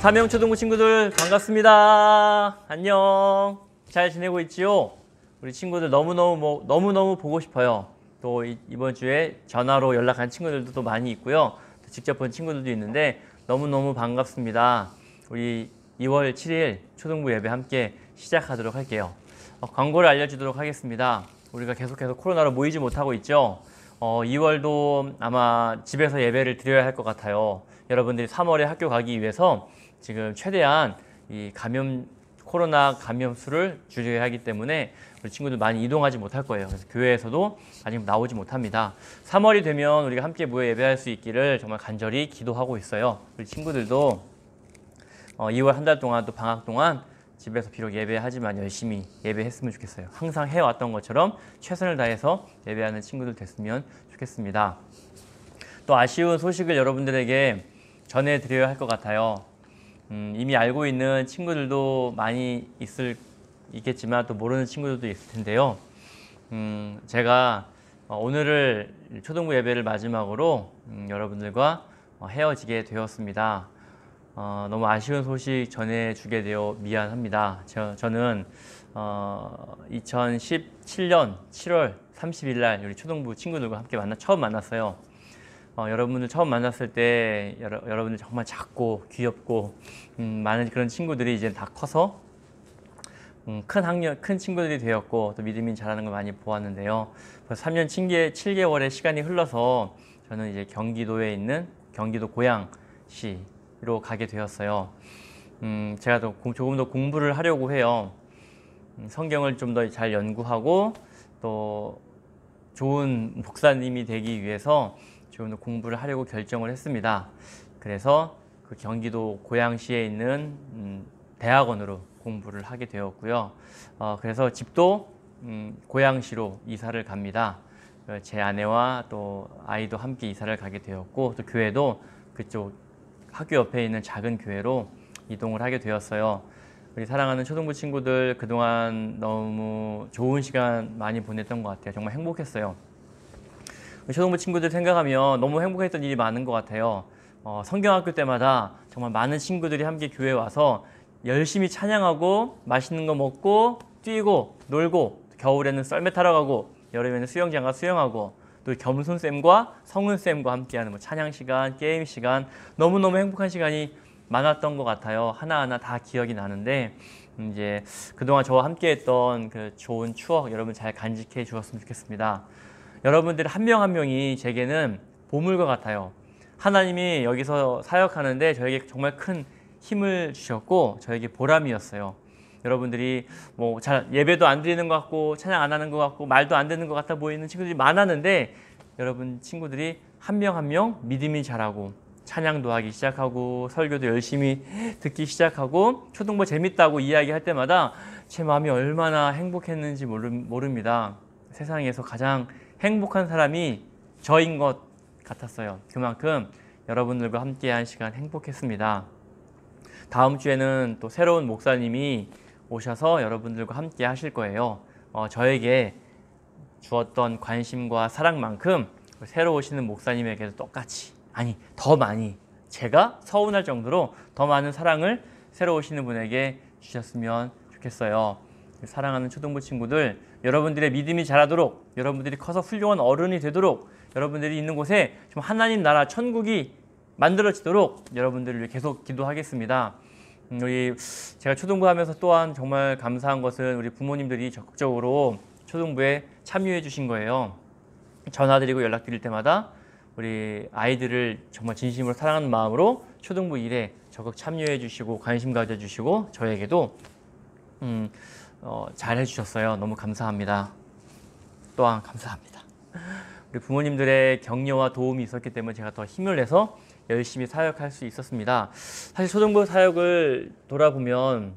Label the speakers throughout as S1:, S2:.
S1: 삼형초등부 친구들 반갑습니다. 안녕. 잘 지내고 있지요? 우리 친구들 너무너무 보고 싶어요. 또 이번 주에 전화로 연락한 친구들도 또 많이 있고요. 또 직접 본 친구들도 있는데 너무너무 반갑습니다. 우리 2월 7일 초등부 예배 함께 시작하도록 할게요. 광고를 알려주도록 하겠습니다. 우리가 계속해서 코로나로 모이지 못하고 있죠. 2월도 아마 집에서 예배를 드려야 할 것 같아요. 여러분들이 3월에 학교 가기 위해서 지금 최대한 이 코로나 감염 수를 줄여야 하기 때문에 우리 친구들 많이 이동하지 못할 거예요. 그래서 교회에서도 아직 나오지 못합니다. 3월이 되면 우리가 함께 모여 예배할 수 있기를 정말 간절히 기도하고 있어요. 우리 친구들도 2월 한 달 동안 또 방학 동안 집에서 비록 예배하지만 열심히 예배했으면 좋겠어요. 항상 해왔던 것처럼 최선을 다해서 예배하는 친구들 됐으면 좋겠습니다. 또 아쉬운 소식을 여러분들에게 전해드려야 할 것 같아요. 이미 알고 있는 친구들도 많이 있겠지만 또 모르는 친구들도 있을 텐데요. 제가 오늘을 초등부 예배를 마지막으로 여러분들과 헤어지게 되었습니다. 너무 아쉬운 소식 전해주게 되어 미안합니다. 저는 2017년 7월 30일 날 우리 초등부 친구들과 함께 처음 만났어요. 여러분들 처음 만났을 때 여러분들 정말 작고 귀엽고 많은 그런 친구들이 이제 다 커서 큰 친구들이 되었고 또 믿음이 자라는 걸 많이 보았는데요. 벌써 3년 7개월의 시간이 흘러서 저는 이제 경기도에 있는 경기도 고양시로 가게 되었어요. 제가 조금 더 공부를 하려고 해요. 성경을 좀 더 잘 연구하고 또 좋은 목사님이 되기 위해서 조금 더 공부를 하려고 결정을 했습니다. 그래서 그 경기도 고양시에 있는 대학원으로 공부를 하게 되었고요. 그래서 집도 고양시로 이사를 갑니다. 제 아내와 또 아이도 함께 이사를 가게 되었고 또 교회도 그쪽 학교 옆에 있는 작은 교회로 이동을 하게 되었어요. 우리 사랑하는 초등부 친구들 그동안 너무 좋은 시간 많이 보냈던 것 같아요. 정말 행복했어요. 초등부 친구들 생각하면 너무 행복했던 일이 많은 것 같아요. 성경학교 때마다 정말 많은 친구들이 함께 교회에 와서 열심히 찬양하고 맛있는 거 먹고 뛰고 놀고 겨울에는 썰매 타러 가고 여름에는 수영장 가서 수영하고 또 겸손쌤과 성은쌤과 함께하는 찬양 시간, 게임 시간 너무너무 행복한 시간이 많았던 것 같아요. 하나하나 다 기억이 나는데 이제 그동안 저와 함께했던 그 좋은 추억 여러분 잘 간직해 주었으면 좋겠습니다. 여러분들 한 명 한 명이 제게는 보물과 같아요. 하나님이 여기서 사역하는데 저에게 정말 큰 힘을 주셨고 저에게 보람이었어요. 여러분들이 잘 예배도 안 드리는 것 같고 찬양 안 하는 것 같고 말도 안 되는 것 같아 보이는 친구들이 많았는데 여러분 친구들이 한 명 한 명 믿음이 자라고 찬양도 하기 시작하고 설교도 열심히 듣기 시작하고 초등부 재밌다고 이야기할 때마다 제 마음이 얼마나 행복했는지 모릅니다. 세상에서 가장 행복한 사람이 저인 것 같았어요. 그만큼 여러분들과 함께한 시간 행복했습니다. 다음 주에는 또 새로운 목사님이 오셔서 여러분들과 함께 하실 거예요. 저에게 주었던 관심과 사랑만큼 새로 오시는 목사님에게도 똑같이 더 많이 제가 서운할 정도로 더 많은 사랑을 새로 오시는 분에게 주셨으면 좋겠어요. 사랑하는 초등부 친구들 여러분들의 믿음이 자라도록 여러분들이 커서 훌륭한 어른이 되도록 여러분들이 있는 곳에 좀 하나님 나라 천국이 만들어지도록 여러분들을 위해 계속 기도하겠습니다. 제가 초등부 하면서 또한 정말 감사한 것은 우리 부모님들이 적극적으로 초등부에 참여해 주신 거예요. 전화드리고 연락드릴 때마다 우리 아이들을 정말 진심으로 사랑하는 마음으로 초등부 일에 적극 참여해 주시고 관심 가져주시고 저에게도 잘 해주셨어요. 너무 감사합니다. 또한 감사합니다. 우리 부모님들의 격려와 도움이 있었기 때문에 제가 더 힘을 내서 열심히 사역할 수 있었습니다. 사실 초등부 사역을 돌아보면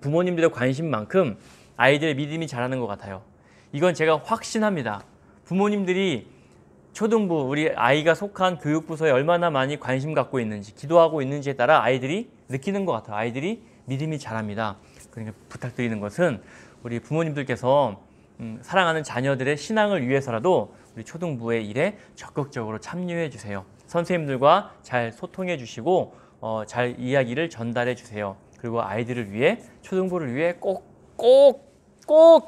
S1: 부모님들의 관심만큼 아이들의 믿음이 자라는 것 같아요. 이건 제가 확신합니다. 부모님들이 초등부 우리 아이가 속한 교육부서에 얼마나 많이 관심 갖고 있는지 기도하고 있는지에 따라 아이들이 느끼는 것 같아요. 아이들이 믿음이 자랍니다. 그러니까 부탁드리는 것은 우리 부모님들께서 사랑하는 자녀들의 신앙을 위해서라도 우리 초등부의 일에 적극적으로 참여해 주세요. 선생님들과 잘 소통해 주시고 잘 이야기를 전달해 주세요. 그리고 아이들을 위해, 초등부를 위해 꼭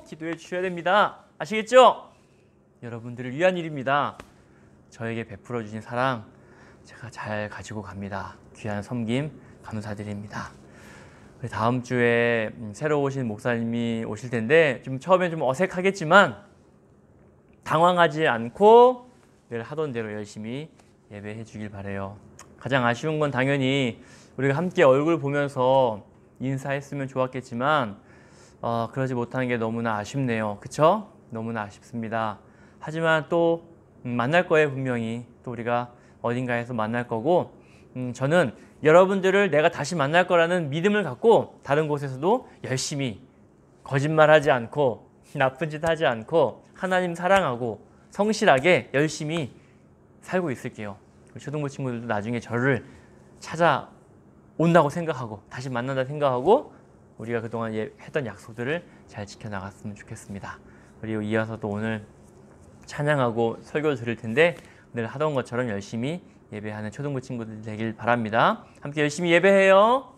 S1: 기도해 주셔야 됩니다. 아시겠죠? 여러분들을 위한 일입니다. 저에게 베풀어 주신 사랑 제가 잘 가지고 갑니다. 귀한 섬김 감사드립니다. 다음 주에 새로 오신 목사님이 오실 텐데 처음엔 좀 어색하겠지만 당황하지 않고 늘 하던 대로 열심히 예배해 주길 바라요. 가장 아쉬운 건 당연히 우리가 함께 얼굴 보면서 인사했으면 좋았겠지만 그러지 못하는 게 너무나 아쉽네요. 그쵸? 너무나 아쉽습니다. 하지만 또 만날 거예요. 분명히 또 우리가 어딘가에서 만날 거고, 저는 여러분들을 내가 다시 만날 거라는 믿음을 갖고 다른 곳에서도 열심히 거짓말하지 않고 나쁜 짓 하지 않고 하나님 사랑하고 성실하게 열심히 살고 있을게요. 초등부 친구들도 나중에 저를 찾아온다고 생각하고 다시 만난다 생각하고 우리가 그동안 했던 약속들을 잘 지켜나갔으면 좋겠습니다. 그리고 이어서 또 오늘 찬양하고 설교 드릴 텐데 늘 하던 것처럼 열심히 예배하는 초등부 친구들 되길 바랍니다. 함께 열심히 예배해요.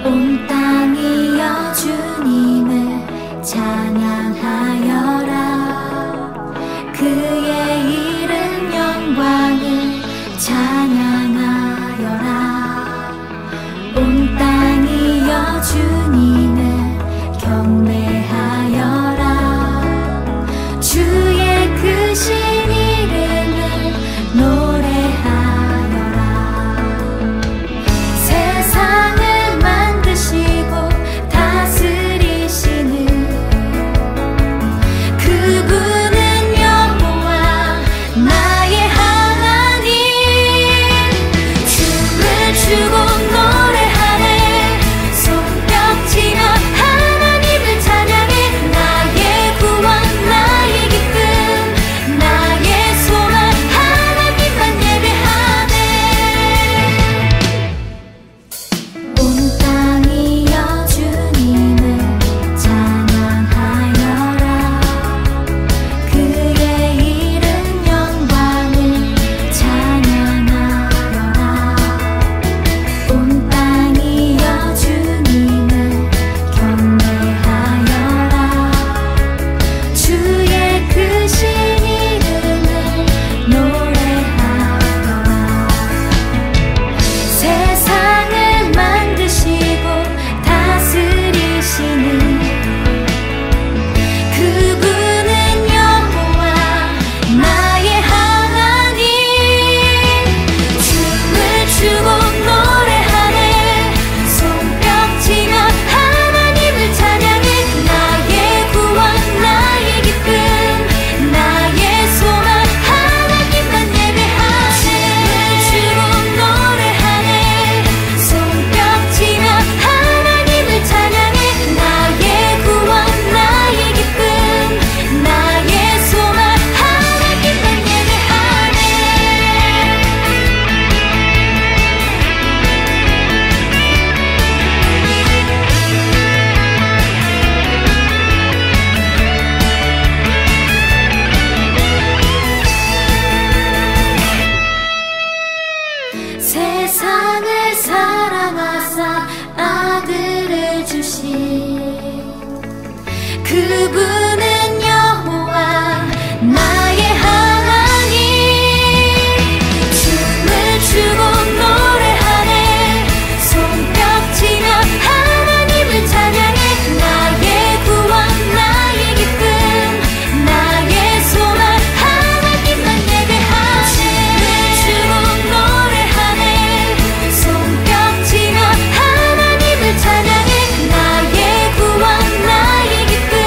S2: 온 땅이여 주님을 찬양하여라. 그의 이름 영광을 찬양하여라. 온 땅이여 주님을 경배하여라. 주의 크신 이름을 노래하여라. 세상을 만드시고 다스리시는 그분은 여호와 나의 하나님. 춤을 추고 노래하네. 손뼉치며 하나님을 찬양해. 나의 구원 나의 기쁨 나의 소망 하나님만 예배하네. 온 땅이여 주님을 찬양하여라. 그의 이름 영광을 찬양하여라. 온 땅이여 주님을 경배하여라. 주의 크신 이름을 노래하여라. 세상을 만드시고 다스리시는 그분은 여호와 나의 하나님. 춤을 추고 노래하네. 손뼉치며 하나님을 찬양해. 나의 구원 나의 기쁨 나의 소망 하나님만 예배하네. 춤을 추고 노래하네. 손뼉치며 하나님을 찬양해. 나의 구원 나의 기쁨 나의 소망 하나님만 예배하네. 세상을 사랑하사 아들을 주신 그분은 여호와 나의 하나님. 춤을 추고 노래하네. 손뼉치며 하나님을 찬양해. 나의 구원 나의 기쁨 나의 소망 하나님만 예배하네. 춤을 추고 노래하네. 손뼉치며 하나님을 찬양해. 나의 구원 나의 기쁨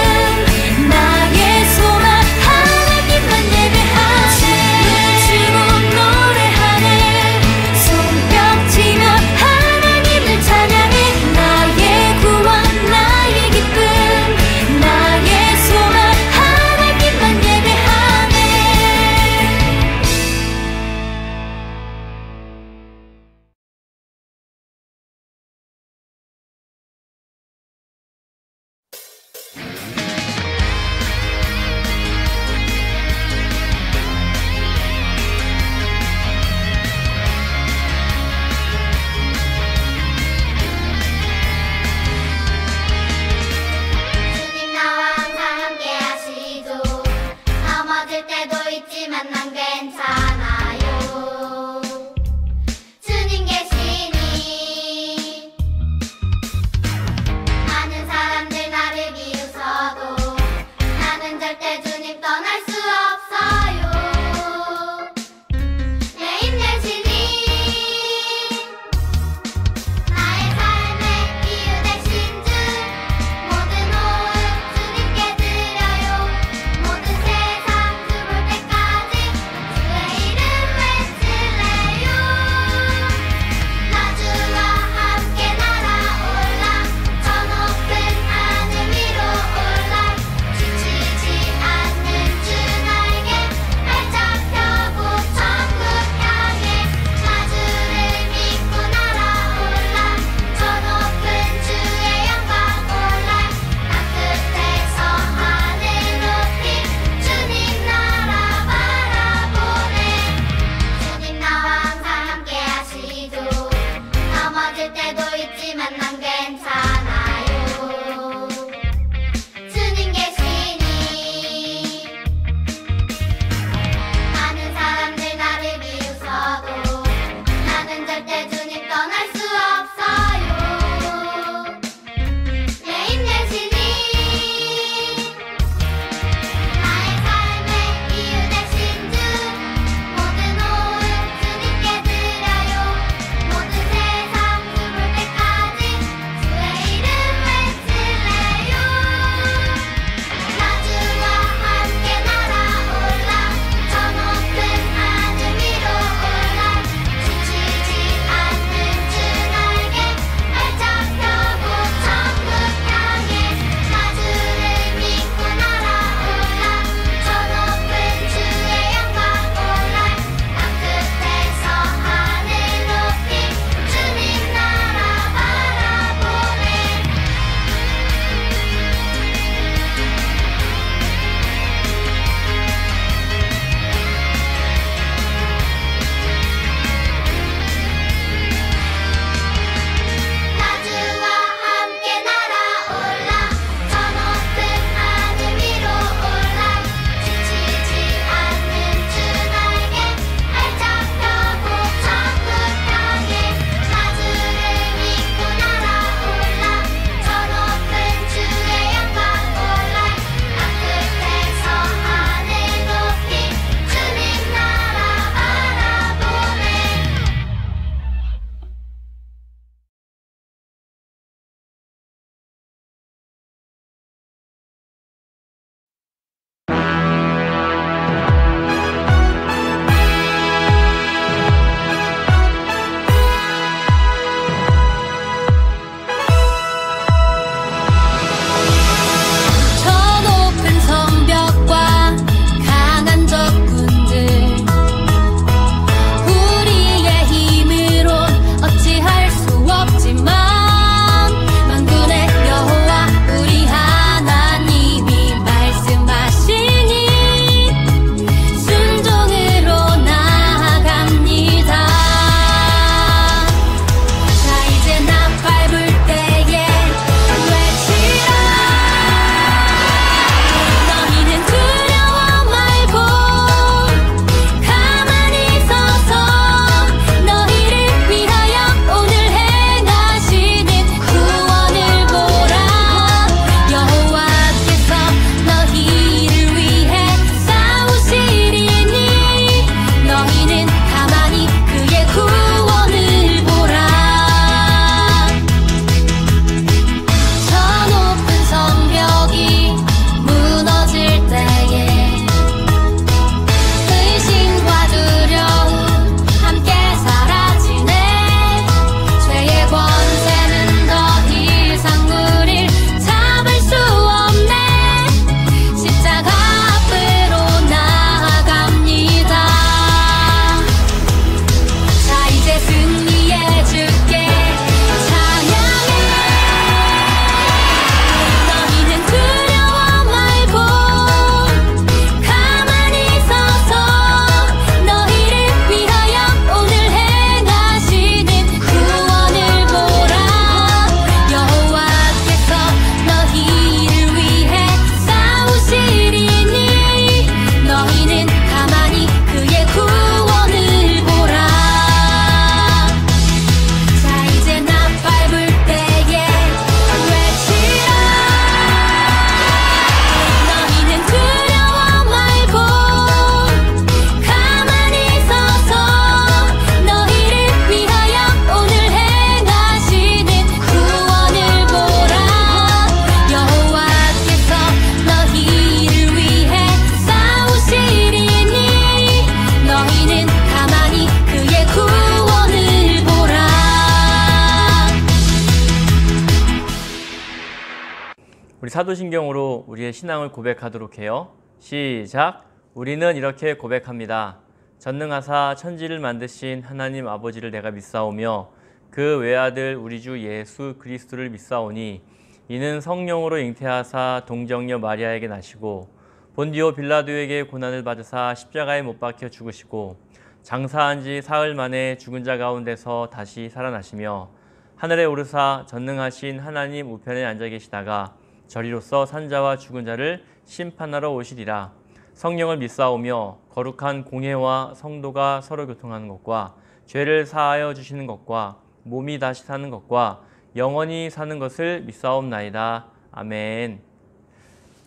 S1: 우리 사도신경으로 우리의 신앙을 고백하도록 해요. 시작! 우리는 이렇게 고백합니다. 전능하사 천지를 만드신 하나님 아버지를 내가 믿사오며 그 외아들 우리 주 예수 그리스도를 믿사오니 이는 성령으로 잉태하사 동정녀 마리아에게 나시고 본디오 빌라도에게 고난을 받으사 십자가에 못 박혀 죽으시고 장사한 지 사흘 만에 죽은 자 가운데서 다시 살아나시며 하늘에 오르사 전능하신 하나님 우편에 앉아 계시다가 저리로서 산자와 죽은 자를 심판하러 오시리라. 성령을 믿사오며 거룩한 공회와 성도가 서로 교통하는 것과 죄를 사하여 주시는 것과 몸이 다시 사는 것과 영원히 사는 것을 믿사옵나이다. 아멘.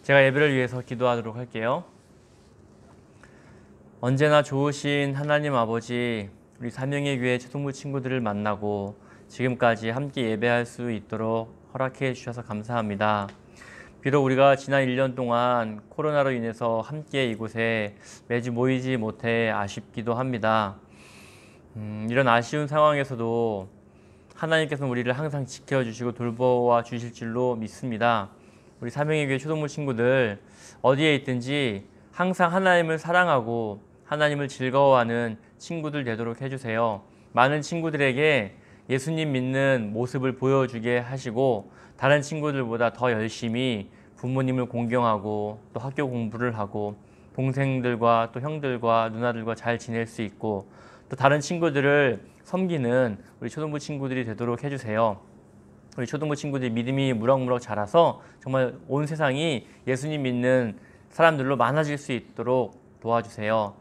S1: 제가 예배를 위해서 기도하도록 할게요. 언제나 좋으신 하나님 아버지, 우리 사명의 교회 초등부 친구들을 만나고 지금까지 함께 예배할 수 있도록 허락해 주셔서 감사합니다. 비록 우리가 지난 1년 동안 코로나로 인해서 함께 이곳에 매주 모이지 못해 아쉽기도 합니다. 이런 아쉬운 상황에서도 하나님께서 우리를 항상 지켜주시고 돌보아 주실 줄로 믿습니다. 우리 사명의 교회 초등부 친구들 어디에 있든지 항상 하나님을 사랑하고 하나님을 즐거워하는 친구들 되도록 해주세요. 많은 친구들에게 예수님 믿는 모습을 보여주게 하시고 다른 친구들보다 더 열심히 부모님을 공경하고 또 학교 공부를 하고 동생들과 또 형들과 누나들과 잘 지낼 수 있고 또 다른 친구들을 섬기는 우리 초등부 친구들이 되도록 해주세요. 우리 초등부 친구들이 믿음이 무럭무럭 자라서 정말 온 세상이 예수님 믿는 사람들로 많아질 수 있도록 도와주세요.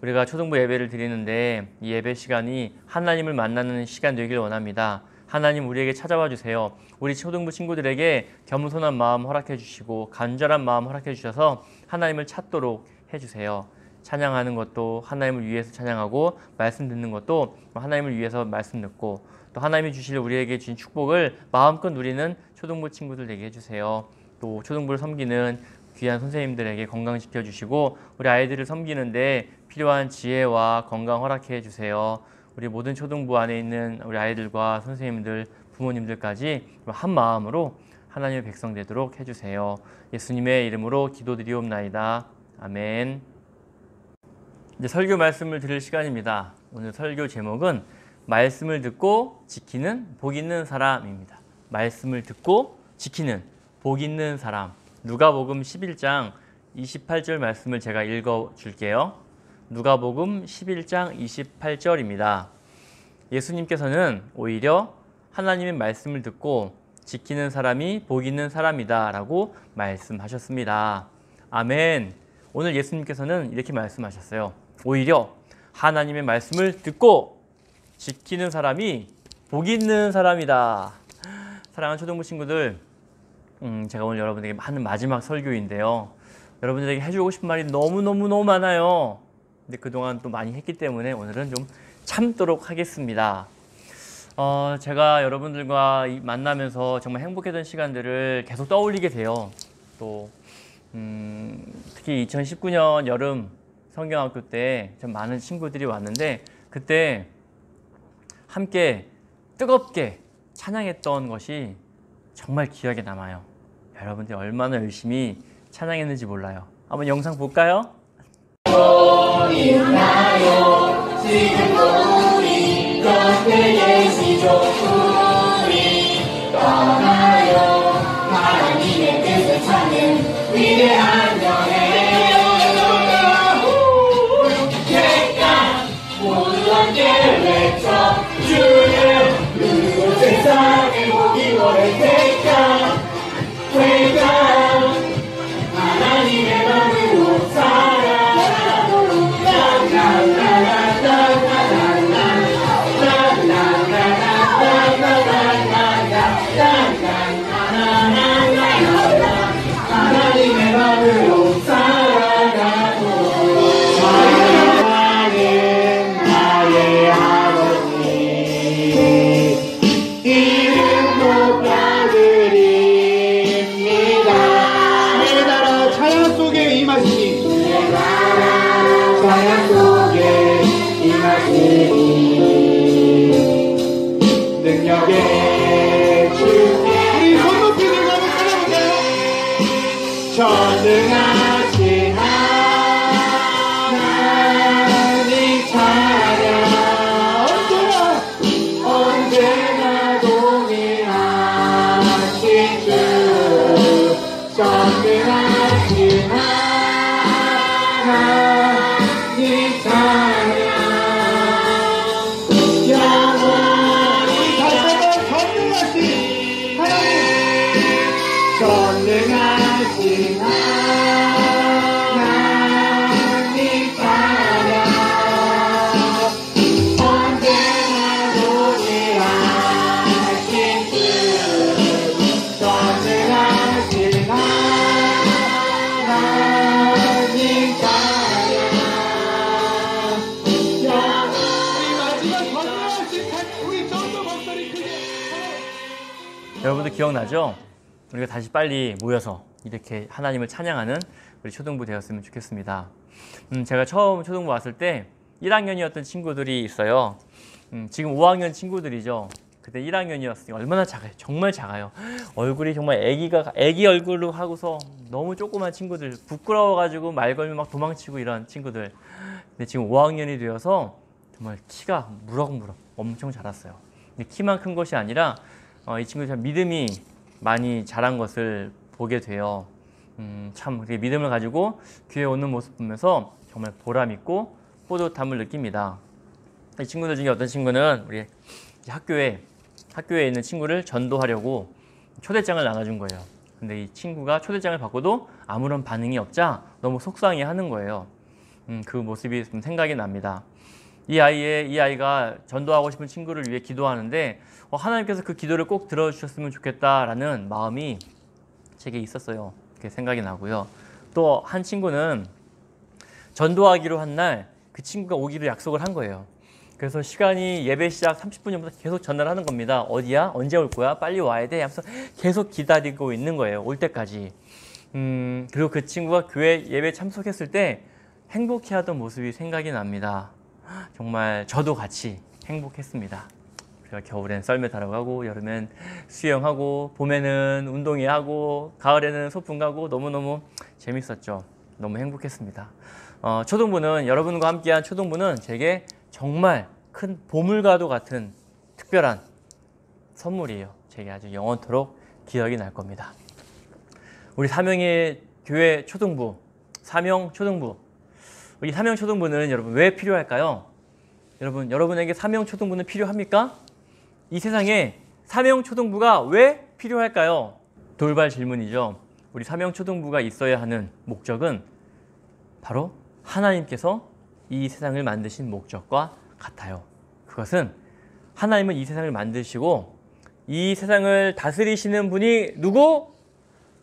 S1: 우리가 초등부 예배를 드리는데 이 예배 시간이 하나님을 만나는 시간 되길 원합니다. 하나님 우리에게 찾아와 주세요. 우리 초등부 친구들에게 겸손한 마음 허락해 주시고 간절한 마음 허락해 주셔서 하나님을 찾도록 해주세요. 찬양하는 것도 하나님을 위해서 찬양하고 말씀 듣는 것도 하나님을 위해서 말씀 듣고 또 하나님이 주실 우리에게 주신 축복을 마음껏 누리는 초등부 친구들 되게 해주세요. 또 초등부를 섬기는 귀한 선생님들에게 건강 지켜주시고 우리 아이들을 섬기는데 필요한 지혜와 건강 허락해 주세요. 우리 모든 초등부 안에 있는 우리 아이들과 선생님들, 부모님들까지 한 마음으로 하나님의 백성 되도록 해주세요. 예수님의 이름으로 기도드리옵나이다. 아멘. 이제 설교 말씀을 드릴 시간입니다. 오늘 설교 제목은 말씀을 듣고 지키는 복 있는 사람입니다. 말씀을 듣고 지키는 복 있는 사람. 누가복음 11장 28절 말씀을 제가 읽어 줄게요. 누가복음 11장 28절입니다. 예수님께서는 오히려 하나님의 말씀을 듣고 지키는 사람이 복 있는 사람이다 라고 말씀하셨습니다. 아멘. 오늘 예수님께서는 이렇게 말씀하셨어요. 오히려 하나님의 말씀을 듣고 지키는 사람이 복 있는 사람이다. 사랑하는 초등부 친구들, 제가 오늘 여러분에게 하는 마지막 설교인데요. 여러분들에게 해주고 싶은 말이 너무너무 많아요. 근데 그동안 또 많이 했기 때문에 오늘은 좀 참도록 하겠습니다. 제가 여러분들과 만나면서 정말 행복했던 시간들을 계속 떠올리게 돼요. 또 특히 2019년 여름 성경학교 때 좀 많은 친구들이 왔는데 그때 함께 뜨겁게 찬양했던 것이 정말 기억에 남아요. 여러분들이 얼마나 열심히 찬양했는지 몰라요. 한번 영상 볼까요?
S3: 있나요? 지금도 우리 곁에 계시죠. 우리 떠나요. 하나님의 뜻을 찾는 위대한 여행. 모두 함께 외쳐 주여. 그 세상의 복이 너를 택한 회장 하나님의 마음으로 살아가도록 하나님의 마음으로 살아가도록 사랑하는 나의 아버지 이름 높여드립니다. 내 나라 찬양 속에 임하시니 내 나라 찬양 속에 임하시니 능력의 주께 우리 손 높이 들고 한번 따라볼까요? 전능하신 하나님 찬양 언제나 동행하신 주 전능하신 하나님 찬양 영원히 다시 한번 전능하신 하나님 전능하신 하나님 찬양 언제나 동행하신 주 전능하신 하나님 찬양 우리 마지막 전능하신 우리 전도 목소리 크게
S1: 여러분들 기억나죠? 우리가 다시 빨리 모여서 이렇게 하나님을 찬양하는 우리 초등부 되었으면 좋겠습니다. 제가 처음 초등부 왔을 때 1학년이었던 친구들이 있어요. 지금 5학년 친구들이죠. 그때 1학년이었으니 얼마나 작아요. 정말 작아요. 얼굴이 정말 애기 얼굴로 하고서 너무 조그만 친구들, 부끄러워가지고 말 걸면 막 도망치고 이런 친구들. 근데 지금 5학년이 되어서 정말 키가 무럭무럭 엄청 자랐어요. 근데 키만 큰 것이 아니라 이 친구들 참 믿음이 많이 자란 것을 보게 돼요. 참 믿음을 가지고 교회에 오는 모습 보면서 정말 보람 있고 뿌듯함을 느낍니다. 이 친구들 중에 어떤 친구는 우리 학교에 있는 친구를 전도하려고 초대장을 나눠준 거예요. 근데 이 친구가 초대장을 받고도 아무런 반응이 없자 너무 속상해하는 거예요. 그 모습이 좀 생각이 납니다. 이 아이가 전도하고 싶은 친구를 위해 기도하는데 하나님께서 그 기도를 꼭 들어주셨으면 좋겠다라는 마음이 제게 있었어요. 그게 생각이 나고요. 또 한 친구는 전도하기로 한 날 그 친구가 오기로 약속을 한 거예요. 그래서 시간이 예배 시작 30분 전부터 계속 전화를 하는 겁니다. 어디야? 언제 올 거야? 빨리 와야 돼? 하면서 계속 기다리고 있는 거예요. 올 때까지. 그리고 그 친구가 교회 예배 참석했을 때 행복해하던 모습이 생각이 납니다. 정말 저도 같이 행복했습니다. 우리가 겨울엔 썰매 타러 가고 여름엔 수영하고 봄에는 운동회 하고 가을에는 소풍 가고 너무너무 재밌었죠. 너무 행복했습니다. 초등부는 여러분과 함께한 초등부는 제게 정말 큰 보물과도 같은 특별한 선물이에요. 제게 아주 영원토록 기억이 날 겁니다. 우리 사명의 교회 초등부, 사명 초등부. 우리 사명 초등부는 여러분 왜 필요할까요? 여러분에게 사명 초등부는 필요합니까? 이 세상에 사명 초등부가 왜 필요할까요? 돌발 질문이죠. 우리 사명 초등부가 있어야 하는 목적은 바로 하나님께서 이 세상을 만드신 목적과 같아요. 그것은 하나님은 이 세상을 만드시고 이 세상을 다스리시는 분이 누구?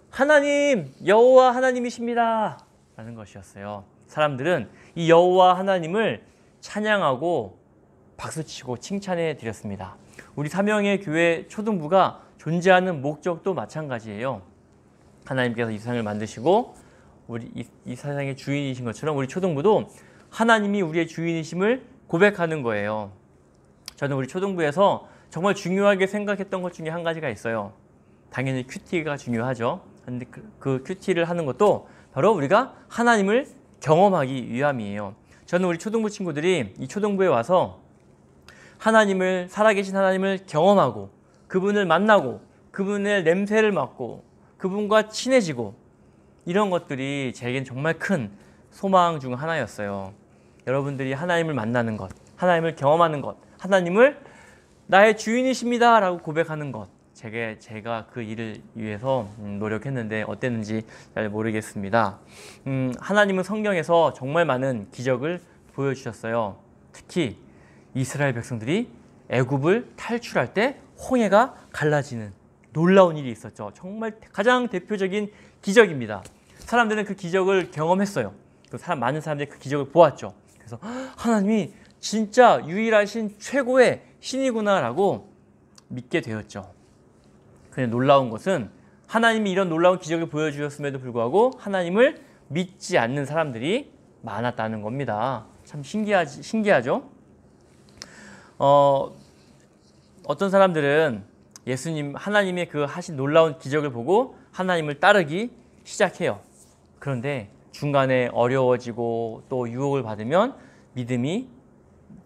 S1: 하나님, 여호와 하나님이십니다. 라는 것이었어요. 사람들은 이 여호와 하나님을 찬양하고 박수치고 칭찬해 드렸습니다. 우리 사명의 교회 초등부가 존재하는 목적도 마찬가지예요. 하나님께서 이 세상을 만드시고 우리 이 세상의 주인이신 것처럼 우리 초등부도 하나님이 우리의 주인이심을 고백하는 거예요. 저는 우리 초등부에서 정말 중요하게 생각했던 것 중에 한 가지가 있어요. 당연히 큐티가 중요하죠. 근데 그 큐티를 하는 것도 바로 우리가 하나님을 경험하기 위함이에요. 저는 우리 초등부 친구들이 이 초등부에 와서 하나님을, 살아계신 하나님을 경험하고 그분을 만나고 그분의 냄새를 맡고 그분과 친해지고 이런 것들이 제겐 정말 큰 소망 중 하나였어요. 여러분들이 하나님을 만나는 것, 하나님을 경험하는 것, 하나님을 나의 주인이십니다 라고 고백하는 것, 제가 그 일을 위해서 노력했는데 어땠는지 잘 모르겠습니다. 하나님은 성경에서 정말 많은 기적을 보여주셨어요. 특히 이스라엘 백성들이 애굽을 탈출할 때 홍해가 갈라지는 놀라운 일이 있었죠. 정말 가장 대표적인 기적입니다. 사람들은 그 기적을 경험했어요. 많은 사람들이 그 기적을 보았죠. 그래서 하나님이 진짜 유일하신 최고의 신이구나라고 믿게 되었죠. 근데 놀라운 것은 하나님이 이런 놀라운 기적을 보여주셨음에도 불구하고 하나님을 믿지 않는 사람들이 많았다는 겁니다. 참 신기하죠? 어떤 사람들은 예수님, 하나님의 그 하신 놀라운 기적을 보고 하나님을 따르기 시작해요. 그런데 중간에 어려워지고 또 유혹을 받으면 믿음이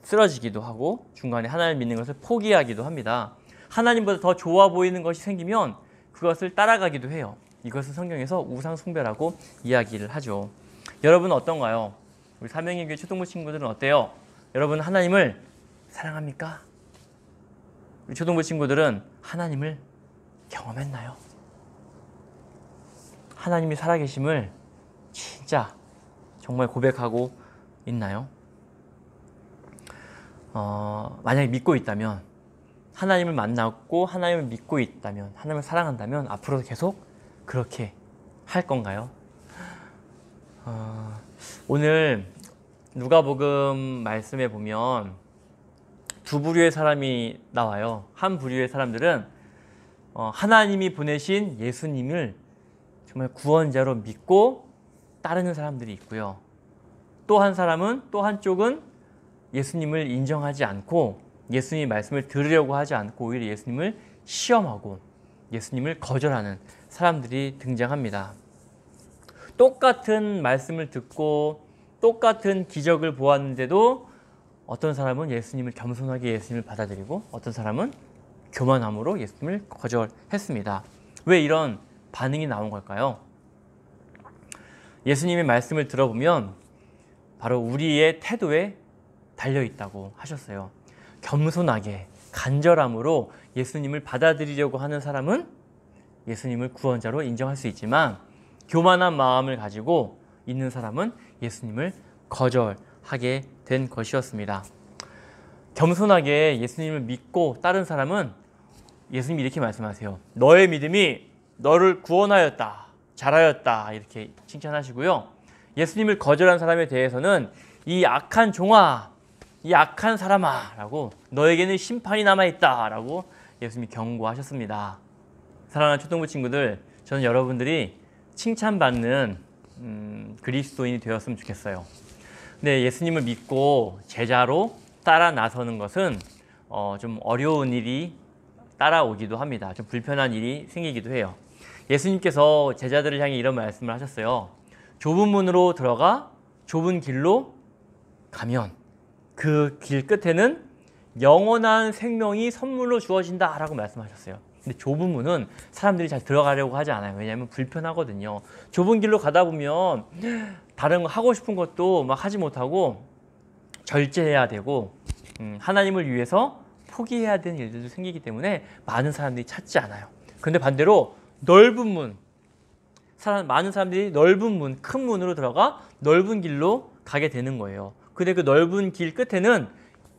S1: 쓰러지기도 하고 중간에 하나님을 믿는 것을 포기하기도 합니다. 하나님보다 더 좋아 보이는 것이 생기면 그것을 따라가기도 해요. 이것을 성경에서 우상 숭배라고 이야기를 하죠. 여러분은 어떤가요? 우리 사명의 교회 초등부 친구들은 어때요? 여러분 하나님을 사랑합니까? 우리 초등부 친구들은 하나님을 경험했나요? 하나님이 살아계심을 진짜 정말 고백하고 있나요? 만약에 믿고 있다면, 하나님을 만났고 하나님을 믿고 있다면, 하나님을 사랑한다면 앞으로도 계속 그렇게 할 건가요? 오늘 누가복음 말씀에 보면 두 부류의 사람이 나와요. 한 부류의 사람들은 하나님이 보내신 예수님을 정말 구원자로 믿고 따르는 사람들이 있고요. 또 한 사람은, 또 한쪽은 예수님을 인정하지 않고 예수님의 말씀을 들으려고 하지 않고 오히려 예수님을 시험하고 예수님을 거절하는 사람들이 등장합니다. 똑같은 말씀을 듣고 똑같은 기적을 보았는데도 어떤 사람은 예수님을 겸손하게 예수님을 받아들이고 어떤 사람은 교만함으로 예수님을 거절했습니다. 왜 이런 반응이 나온 걸까요? 예수님의 말씀을 들어보면 바로 우리의 태도에 달려있다고 하셨어요. 겸손하게 간절함으로 예수님을 받아들이려고 하는 사람은 예수님을 구원자로 인정할 수 있지만 교만한 마음을 가지고 있는 사람은 예수님을 거절하게 된 것이었습니다. 겸손하게 예수님을 믿고 따른 사람은 예수님이 이렇게 말씀하세요. 너의 믿음이 너를 구원하였다. 잘하였다. 이렇게 칭찬하시고요. 예수님을 거절한 사람에 대해서는 이 악한 종아, 이 악한 사람아 라고 너에게는 심판이 남아있다 라고 예수님이 경고하셨습니다. 사랑하는 초등부 친구들, 저는 여러분들이 칭찬받는 그리스도인이 되었으면 좋겠어요. 근데 예수님을 믿고 제자로 따라 나서는 것은 좀 어려운 일이 따라오기도 합니다. 좀 불편한 일이 생기기도 해요. 예수님께서 제자들을 향해 이런 말씀을 하셨어요. 좁은 문으로 들어가 좁은 길로 가면 그 길 끝에는 영원한 생명이 선물로 주어진다 라고 말씀하셨어요. 근데 좁은 문은 사람들이 잘 들어가려고 하지 않아요. 왜냐하면 불편하거든요. 좁은 길로 가다 보면 다른 거 하고 싶은 것도 막 하지 못하고 절제해야 되고 하나님을 위해서 포기해야 되는 일들도 생기기 때문에 많은 사람들이 찾지 않아요. 그런데 반대로 넓은 문, 많은 사람들이 넓은 문, 큰 문으로 들어가 넓은 길로 가게 되는 거예요. 근데 그 넓은 길 끝에는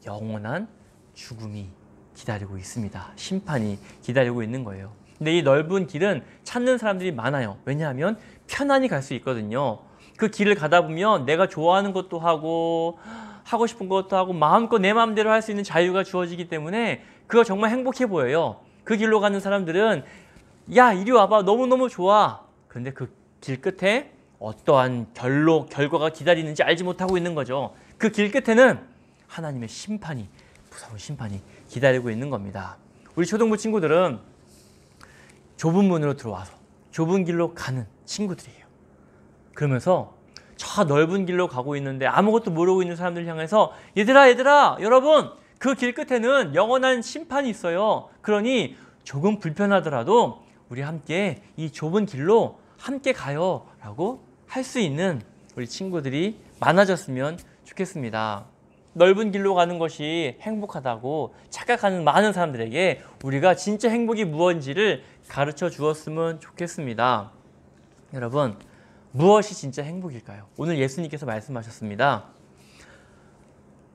S1: 영원한 죽음이 기다리고 있습니다. 심판이 기다리고 있는 거예요. 근데 이 넓은 길은 찾는 사람들이 많아요. 왜냐하면 편안히 갈 수 있거든요. 그 길을 가다 보면 내가 좋아하는 것도 하고 하고 싶은 것도 하고 마음껏 내 마음대로 할 수 있는 자유가 주어지기 때문에 그거 정말 행복해 보여요. 그 길로 가는 사람들은 야 이리 와봐 너무너무 좋아. 그런데 그 길 끝에 어떠한 결과가 기다리는지 알지 못하고 있는 거죠. 그 길 끝에는 하나님의 심판이, 무서운 심판이 기다리고 있는 겁니다. 우리 초등부 친구들은 좁은 문으로 들어와서 좁은 길로 가는 친구들이에요. 그러면서 저 넓은 길로 가고 있는데 아무것도 모르고 있는 사람들 향해서 얘들아 여러분 그 길 끝에는 영원한 심판이 있어요. 그러니 조금 불편하더라도 우리 함께 이 좁은 길로 함께 가요 라고 할 수 있는 우리 친구들이 많아졌으면 좋겠습니다. 넓은 길로 가는 것이 행복하다고 착각하는 많은 사람들에게 우리가 진짜 행복이 무엇인지를 가르쳐 주었으면 좋겠습니다. 여러분, 무엇이 진짜 행복일까요? 오늘 예수님께서 말씀하셨습니다.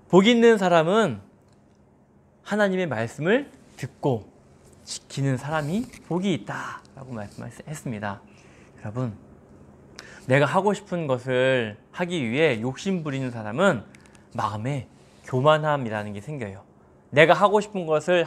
S1: 복 있는 사람은 하나님의 말씀을 듣고 지키는 사람이 복이 있다 라고 말씀했습니다. 여러분, 내가 하고 싶은 것을 하기 위해 욕심 부리는 사람은 마음에 교만함이라는 게 생겨요. 내가 하고 싶은 것을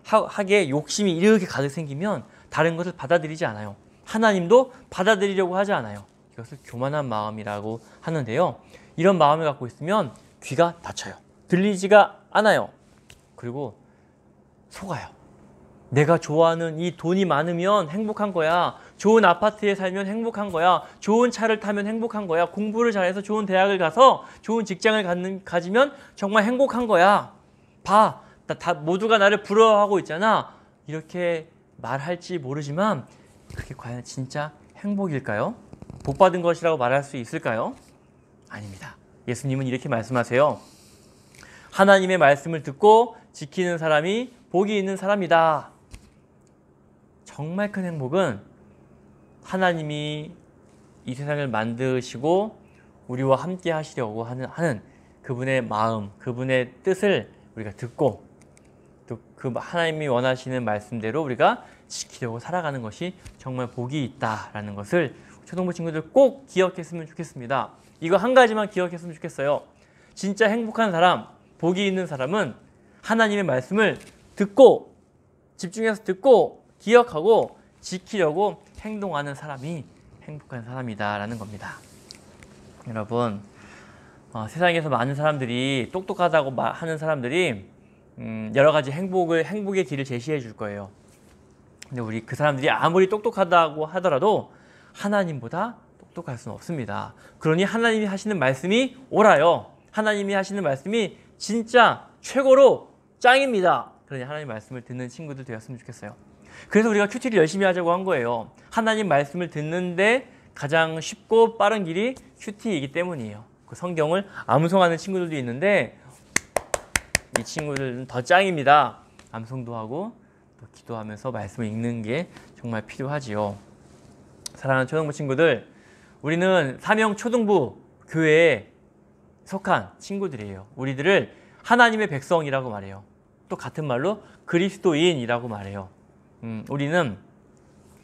S1: 하게 욕심이 이렇게 가득 생기면 다른 것을 받아들이지 않아요. 하나님도 받아들이려고 하지 않아요. 이것을 교만한 마음이라고 하는데요. 이런 마음을 갖고 있으면 귀가 닫혀요. 들리지가 않아요. 그리고 속아요. 내가 좋아하는 이 돈이 많으면 행복한 거야. 좋은 아파트에 살면 행복한 거야. 좋은 차를 타면 행복한 거야. 공부를 잘해서 좋은 대학을 가서 좋은 직장을 가지면 정말 행복한 거야. 봐, 모두가 나를 부러워하고 있잖아. 이렇게 말할지 모르지만 그게 과연 진짜 행복일까요? 복 받은 것이라고 말할 수 있을까요? 아닙니다. 예수님은 이렇게 말씀하세요. 하나님의 말씀을 듣고 지키는 사람이 복이 있는 사람이다. 정말 큰 행복은 하나님이 이 세상을 만드시고 우리와 함께 하시려고 하는 그분의 마음, 그분의 뜻을 우리가 듣고 또 그 하나님이 원하시는 말씀대로 우리가 지키려고 살아가는 것이 정말 복이 있다라는 것을 초등부 친구들 꼭 기억했으면 좋겠습니다. 이거 한 가지만 기억했으면 좋겠어요. 진짜 행복한 사람, 복이 있는 사람은 하나님의 말씀을 듣고 집중해서 듣고 기억하고 지키려고 행동하는 사람이 행복한 사람이다라는 겁니다. 여러분, 세상에서 많은 사람들이 똑똑하다고 하는 사람들이 여러 가지 행복의 길을 제시해 줄 거예요. 근데 우리 그 사람들이 아무리 똑똑하다고 하더라도 하나님보다 똑똑할 수는 없습니다. 그러니 하나님이 하시는 말씀이 옳아요. 하나님이 하시는 말씀이 진짜 최고로 짱입니다. 그러니 하나님 말씀을 듣는 친구들 되었으면 좋겠어요. 그래서 우리가 큐티를 열심히 하자고 한 거예요. 하나님 말씀을 듣는데 가장 쉽고 빠른 길이 큐티이기 때문이에요. 그 성경을 암송하는 친구들도 있는데 이 친구들은 더 짱입니다. 암송도 하고 또 기도하면서 말씀을 읽는 게 정말 필요하지요. 사랑하는 초등부 친구들, 우리는 사명 초등부 교회에 속한 친구들이에요. 우리들을 하나님의 백성이라고 말해요. 또 같은 말로 그리스도인이라고 말해요. 우리는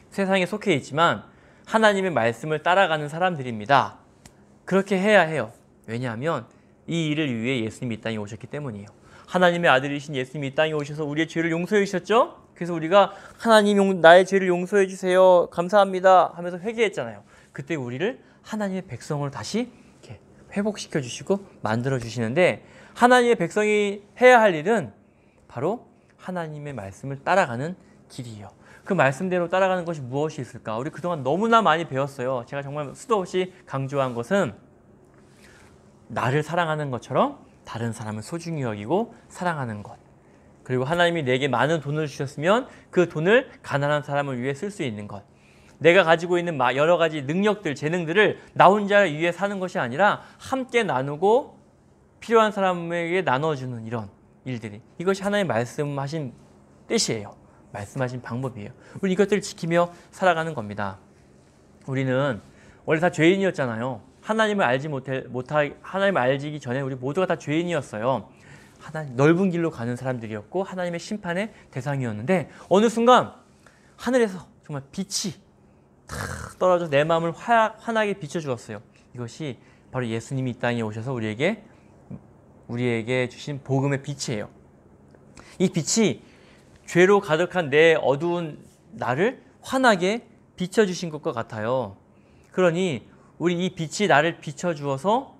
S1: 세상에 속해 있지만 하나님의 말씀을 따라가는 사람들입니다. 그렇게 해야 해요. 왜냐하면 이 일을 위해 예수님이 이 땅에 오셨기 때문이에요. 하나님의 아들이신 예수님이 이 땅에 오셔서 우리의 죄를 용서해 주셨죠? 그래서 우리가 하나님 나의 죄를 용서해 주세요. 감사합니다 하면서 회개했잖아요. 그때 우리를 하나님의 백성으로 다시 이렇게 회복시켜 주시고 만들어 주시는데 하나님의 백성이 해야 할 일은 바로 하나님의 말씀을 따라가는 길이에요. 그 말씀대로 따라가는 것이 무엇이 있을까? 우리 그동안 너무나 많이 배웠어요. 제가 정말 수도 없이 강조한 것은 나를 사랑하는 것처럼 다른 사람을 소중히 여기고 사랑하는 것. 그리고 하나님이 내게 많은 돈을 주셨으면 그 돈을 가난한 사람을 위해 쓸 수 있는 것. 내가 가지고 있는 여러 가지 능력들, 재능들을 나 혼자 위해 사는 것이 아니라 함께 나누고 필요한 사람에게 나눠주는 이런 일들이. 이것이 하나님 말씀하신 뜻이에요. 말씀하신 방법이에요. 우리 이것들을 지키며 살아가는 겁니다. 우리는 원래 다 죄인이었잖아요. 하나님을 하나님을 알기 전에 우리 모두가 다 죄인이었어요. 하나님 넓은 길로 가는 사람들이었고 하나님의 심판의 대상이었는데 어느 순간 하늘에서 정말 빛이 탁 떨어져 내 마음을 환하게 비춰주었어요. 이것이 바로 예수님이 이 땅에 오셔서 우리에게 주신 복음의 빛이에요. 이 빛이 죄로 가득한 내 어두운 나를 환하게 비춰주신 것과 같아요. 그러니 우리 이 빛이 나를 비춰주어서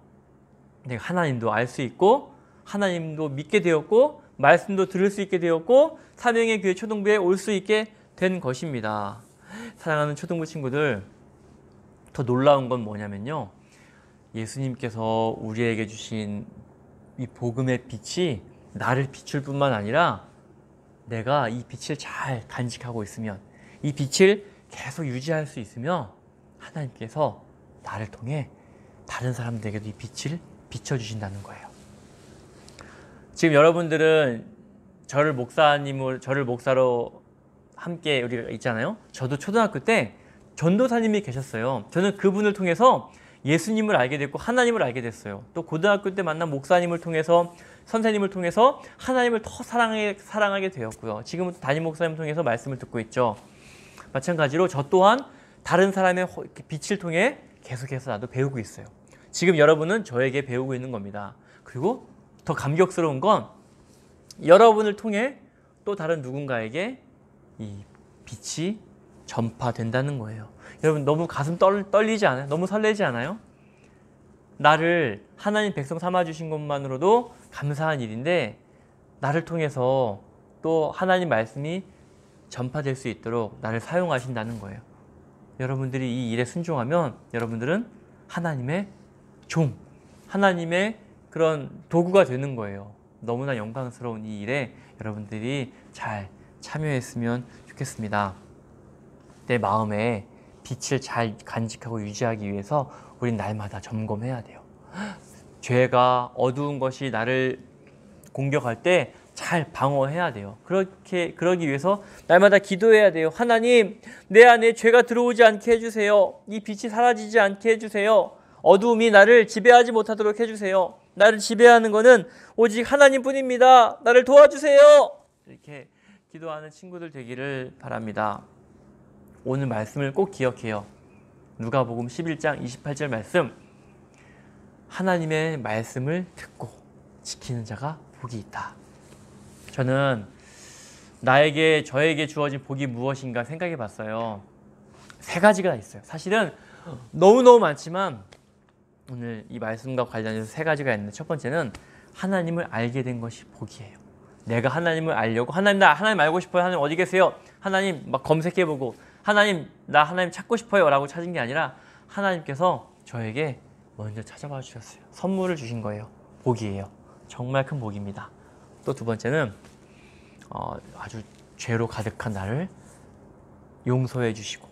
S1: 내가 하나님도 알 수 있고 하나님도 믿게 되었고 말씀도 들을 수 있게 되었고 사명의 교회 초등부에 올 수 있게 된 것입니다. 사랑하는 초등부 친구들, 더 놀라운 건 뭐냐면요. 예수님께서 우리에게 주신 이 복음의 빛이 나를 비출 뿐만 아니라 내가 이 빛을 잘 간직하고 있으면 이 빛을 계속 유지할 수 있으면 하나님께서 나를 통해 다른 사람들에게도 이 빛을 비춰주신다는 거예요. 지금 여러분들은 저를 목사로 함께 우리가 있잖아요. 저도 초등학교 때 전도사님이 계셨어요. 저는 그분을 통해서 예수님을 알게 됐고 하나님을 알게 됐어요. 또 고등학교 때 만난 목사님을 통해서 선생님을 통해서 하나님을 더 사랑하게 되었고요. 지금은 담임 목사님을 통해서 말씀을 듣고 있죠. 마찬가지로 저 또한 다른 사람의 빛을 통해 계속해서 나도 배우고 있어요. 지금 여러분은 저에게 배우고 있는 겁니다. 그리고 더 감격스러운 건 여러분을 통해 또 다른 누군가에게 이 빛이 전파된다는 거예요. 여러분 너무 가슴 떨리지 않아요? 너무 설레지 않아요? 나를 하나님 백성 삼아주신 것만으로도 감사한 일인데 나를 통해서 또 하나님 말씀이 전파될 수 있도록 나를 사용하신다는 거예요. 여러분들이 이 일에 순종하면 여러분들은 하나님의 종, 하나님의 그런 도구가 되는 거예요. 너무나 영광스러운 이 일에 여러분들이 잘 참여했으면 좋겠습니다. 내 마음에 빛을 잘 간직하고 유지하기 위해서 우린 날마다 점검해야 돼요. 죄가 어두운 것이 나를 공격할 때 잘 방어해야 돼요. 그러기 위해서 날마다 기도해야 돼요. 하나님, 내 안에 죄가 들어오지 않게 해주세요. 이 빛이 사라지지 않게 해주세요. 어두움이 나를 지배하지 못하도록 해주세요. 나를 지배하는 것은 오직 하나님뿐입니다. 나를 도와주세요. 이렇게 기도하는 친구들 되기를 바랍니다. 오늘 말씀을 꼭 기억해요. 누가복음 11장 28절 말씀. 하나님의 말씀을 듣고 지키는 자가 복이 있다. 저는 저에게 주어진 복이 무엇인가 생각해 봤어요. 3가지가 있어요. 사실은 너무너무 많지만 오늘 이 말씀과 관련해서 3가지가 있는데, 첫 번째는 하나님을 알게 된 것이 복이에요. 내가 하나님을 알려고, 나 하나님 알고 싶어요. 하나님 어디 계세요? 하나님 막 검색해보고, 나 하나님 찾고 싶어요 라고 찾은 게 아니라 하나님께서 저에게 먼저 찾아와 주셨어요. 선물을 주신 거예요. 복이에요. 정말 큰 복입니다. 또 2번째는 아주 죄로 가득한 나를 용서해 주시고,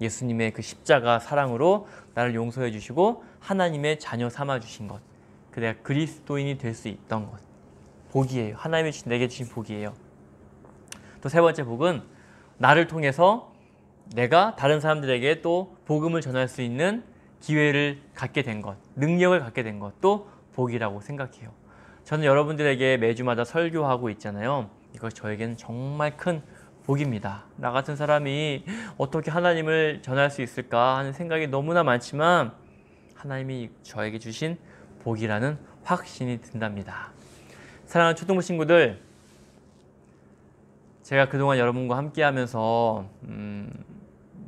S1: 예수님의 그 십자가 사랑으로 나를 용서해 주시고 하나님의 자녀 삼아 주신 것, 내가 그리스도인이 될 수 있던 것, 복이에요. 하나님이 내게 주신 복이에요. 또 3번째 복은 나를 통해서 내가 다른 사람들에게 또 복음을 전할 수 있는 기회를 갖게 된 것, 능력을 갖게 된 것도 복이라고 생각해요. 저는 여러분들에게 매주마다 설교하고 있잖아요. 이것 저에게는 정말 큰 복입니다. 나 같은 사람이 어떻게 하나님을 전할 수 있을까 하는 생각이 너무나 많지만 하나님이 저에게 주신 복이라는 확신이 든답니다. 사랑하는 초등부 친구들, 제가 그동안 여러분과 함께 하면서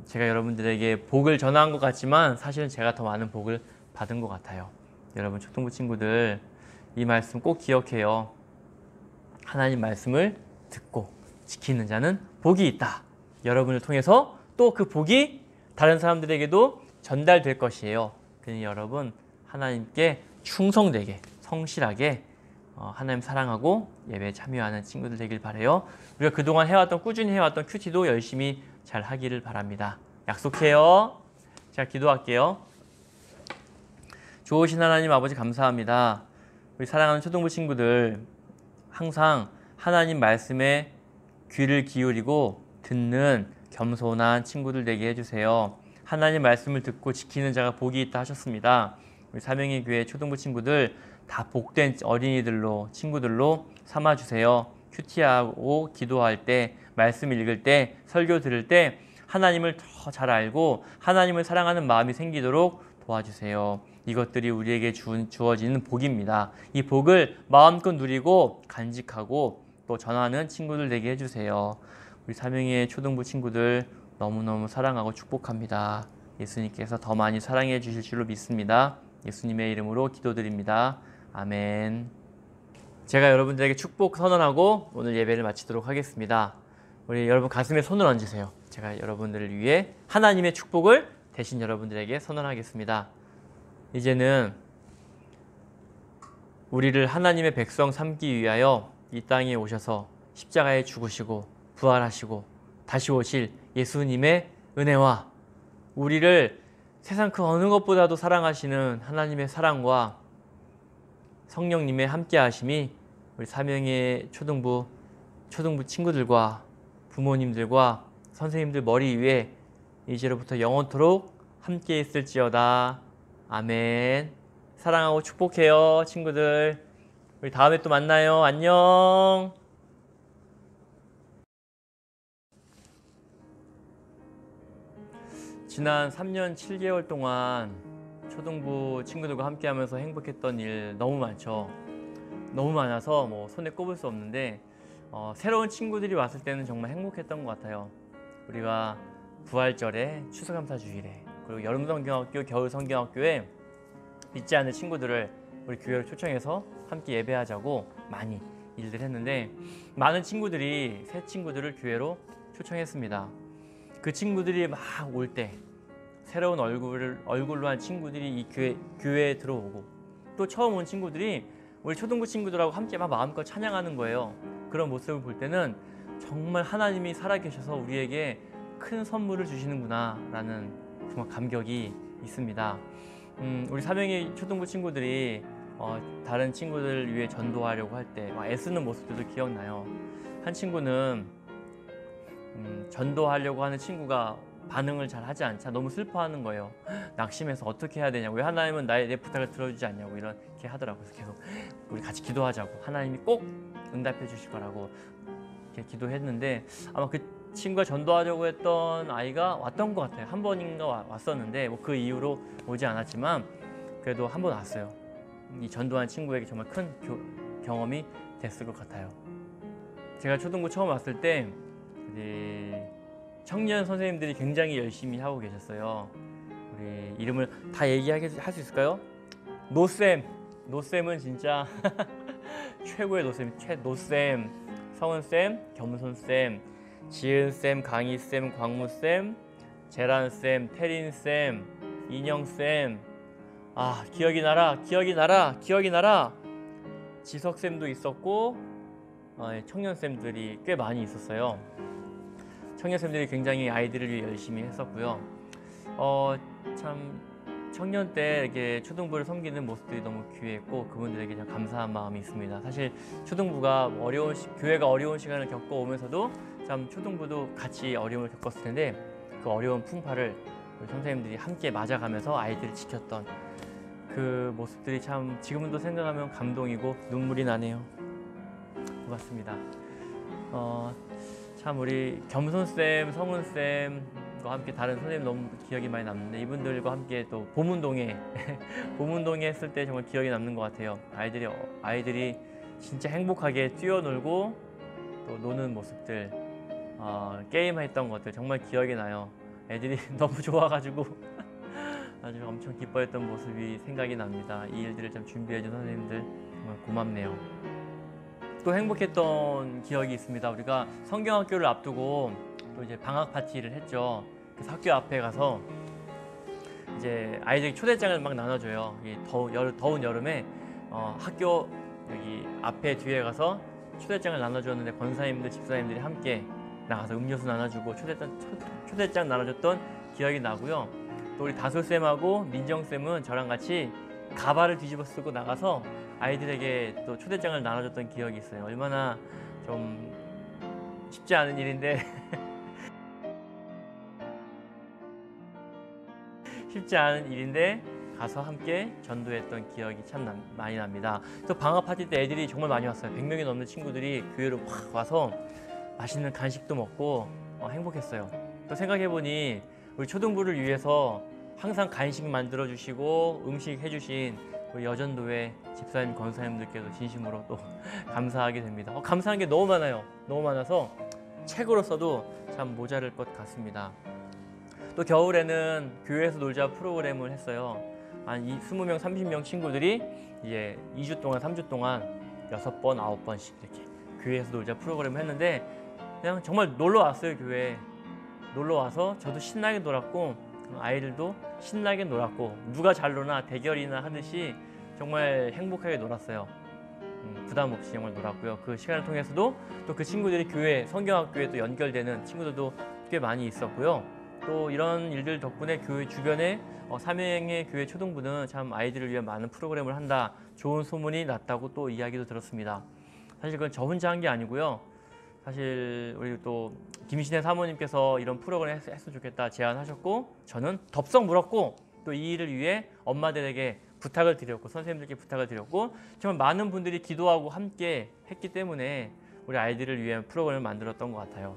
S1: 제가 여러분들에게 복을 전한 것 같지만 사실은 제가 더 많은 복을 받은 것 같아요. 여러분 초등부 친구들, 이 말씀 꼭 기억해요. 하나님 말씀을 듣고 지키는 자는 복이 있다. 여러분을 통해서 또 그 복이 다른 사람들에게도 전달될 것이에요. 그러니 여러분 하나님께 충성되게, 성실하게 하나님 사랑하고 예배에 참여하는 친구들 되길 바라요. 우리가 그동안 꾸준히 해왔던 큐티도 열심히 잘 하기를 바랍니다. 약속해요. 제가 기도할게요. 좋으신 하나님 아버지, 감사합니다. 우리 사랑하는 초등부 친구들, 항상 하나님 말씀에 귀를 기울이고 듣는 겸손한 친구들 되게 해주세요. 하나님 말씀을 듣고 지키는 자가 복이 있다 하셨습니다. 우리 사명의 교회 초등부 친구들 다 복된 어린이들로, 친구들로 삼아주세요. 큐티하고 기도할 때, 말씀 읽을 때, 설교 들을 때 하나님을 더 잘 알고 하나님을 사랑하는 마음이 생기도록 도와주세요. 이것들이 우리에게 주어지는 복입니다. 이 복을 마음껏 누리고 간직하고 또 전하는 친구들 되게 해주세요. 우리 사명의 초등부 친구들 너무너무 사랑하고 축복합니다. 예수님께서 더 많이 사랑해 주실 줄로 믿습니다. 예수님의 이름으로 기도드립니다. 아멘. 제가 여러분들에게 축복 선언하고 오늘 예배를 마치도록 하겠습니다. 우리 여러분 가슴에 손을 얹으세요. 제가 여러분들을 위해 하나님의 축복을 대신 여러분들에게 선언하겠습니다. 이제는 우리를 하나님의 백성 삼기 위하여 이 땅에 오셔서 십자가에 죽으시고 부활하시고 다시 오실 예수님의 은혜와 우리를 세상 그 어느 것보다도 사랑하시는 하나님의 사랑과 성령님의 함께 하심이 우리 사명의 초등부 친구들과 부모님들과 선생님들 머리 위에 이제로부터 영원토록 함께 있을지어다. 아멘. 사랑하고 축복해요, 친구들. 우리 다음에 또 만나요. 안녕. 지난 3년 7개월 동안 초등부 친구들과 함께 하면서 행복했던 일 너무 많죠. 너무 많아서 손에 꼽을 수 없는데 새로운 친구들이 왔을 때는 정말 행복했던 것 같아요. 우리가 부활절에, 추수감사주일에, 그리고 여름성경학교, 겨울성경학교에 믿지 않는 친구들을 우리 교회로 초청해서 함께 예배하자고 많이 일들 했는데 많은 친구들이 새 친구들을 교회로 초청했습니다. 그 친구들이 막 올 때 새로운 얼굴로 한 친구들이 이 교회에 들어오고, 또 처음 온 친구들이 우리 초등부 친구들하고 함께 막 마음껏 찬양하는 거예요. 그런 모습을 볼 때는 정말 하나님이 살아계셔서 우리에게 큰 선물을 주시는구나 라는 정말 감격이 있습니다. 우리 사명의 초등부 친구들이 다른 친구들을 위해 전도하려고 할 때 애쓰는 모습들도 기억나요. 한 친구는 전도하려고 하는 친구가 반응을 잘 하지 않자 너무 슬퍼하는 거예요. 낙심해서 어떻게 해야 되냐고, 왜 하나님은 내 부탁을 들어주지 않냐고 이렇게 하더라고요. 그래서 계속 우리 같이 기도하자고, 하나님이 꼭 응답해 주실 거라고 이렇게 기도했는데, 아마 그 친구가 전도하려고 했던 아이가 왔던 것 같아요. 한 번인가 왔었는데 그 이후로 오지 않았지만 그래도 한 번 왔어요. 이 전도한 친구에게 정말 큰 경험이 됐을 것 같아요. 제가 초등부 처음 왔을 때 청년 선생님들이 굉장히 열심히 하고 계셨어요. 우리 이름을 다 얘기할 수 있을까요? 노쌤은 진짜 최고의 노쌤, 성은쌤, 겸손쌤, 지은쌤, 강희쌤, 광무쌤, 재란쌤, 태린쌤, 인영쌤, 기억이 나라. 지석쌤도 있었고, 청년쌤들이 꽤 많이 있었어요. 청년쌤들이 굉장히 아이들을 위해 열심히 했었고요. 참 청년 때 이렇게 초등부를 섬기는 모습들이 너무 귀했고, 그분들에게 참 감사한 마음이 있습니다. 사실 초등부가 교회가 어려운 시간을 겪어오면서도 참 초등부도 같이 어려움을 겪었을 텐데, 그 어려운 풍파를 우리 선생님들이 함께 맞아가면서 아이들을 지켰던 그 모습들이 참 지금도 생각하면 감동이고 눈물이 나네요. 고맙습니다. 참 우리 겸손쌤, 성은쌤과 함께 다른 선생님 너무 기억이 많이 남는데, 이분들과 함께 또 봄운동회 했을 때 정말 기억이 남는 것 같아요. 아이들이 진짜 행복하게 뛰어놀고 또 노는 모습들, 게임했던 것들 정말 기억이 나요. 애들이 너무 좋아가지고 아주 엄청 기뻐했던 모습이 생각이 납니다. 이 일들을 좀 준비해준 선생님들 정말 고맙네요. 또 행복했던 기억이 있습니다. 우리가 성경학교를 앞두고 또 이제 방학 파티를 했죠. 그래서 학교 앞에 가서 이제 아이들이 초대장을 막 나눠줘요. 이 더운 여름에 학교 여기 앞에 뒤에 가서 초대장을 나눠주었는데, 권사님들, 집사님들이 함께 나가서 음료수 나눠주고 초대장 나눠줬던 기억이 나고요. 또 우리 다솔쌤하고 민정쌤은 저랑 같이 가발을 뒤집어 쓰고 나가서 아이들에게 또 초대장을 나눠줬던 기억이 있어요. 얼마나 좀 쉽지 않은 일인데 가서 함께 전도했던 기억이 참 많이 납니다. 또 방학 파티 때 애들이 정말 많이 왔어요. 100명이 넘는 친구들이 교회로 확 와서 맛있는 간식도 먹고 행복했어요. 또 생각해보니 우리 초등부를 위해서 항상 간식 만들어 주시고 음식 해주신 우리 여전도회 집사님, 권사님들께도 진심으로 또 감사하게 됩니다. 감사한 게 너무 많아요. 너무 많아서 책으로 써도 참 모자랄 것 같습니다. 또 겨울에는 교회에서 놀자 프로그램을 했어요. 한 20명, 30명 친구들이 이제 2주 동안, 3주 동안 6번, 9번씩 이렇게 교회에서 놀자 프로그램을 했는데, 그냥 정말 놀러 왔어요. 교회에 놀러 와서 저도 신나게 놀았고, 아이들도 신나게 놀았고, 누가 잘 노나 대결이나 하듯이 정말 행복하게 놀았어요. 부담 없이 정말 놀았고요. 그 시간을 통해서도 또 그 친구들이 교회, 성경학교에 또 연결되는 친구들도 꽤 많이 있었고요. 또 이런 일들 덕분에 교회 주변에 사명의 교회 초등부는 참 아이들을 위한 많은 프로그램을 한다, 좋은 소문이 났다고 또 이야기도 들었습니다. 사실 그건 저 혼자 한 게 아니고요. 사실 우리 또 김신혜 사모님께서 이런 프로그램 했으면 좋겠다 제안하셨고, 저는 덥석 물었고, 또 이 일을 위해 엄마들에게 부탁을 드렸고, 선생님들께 부탁을 드렸고, 정말 많은 분들이 기도하고 함께 했기 때문에 우리 아이들을 위한 프로그램을 만들었던 것 같아요.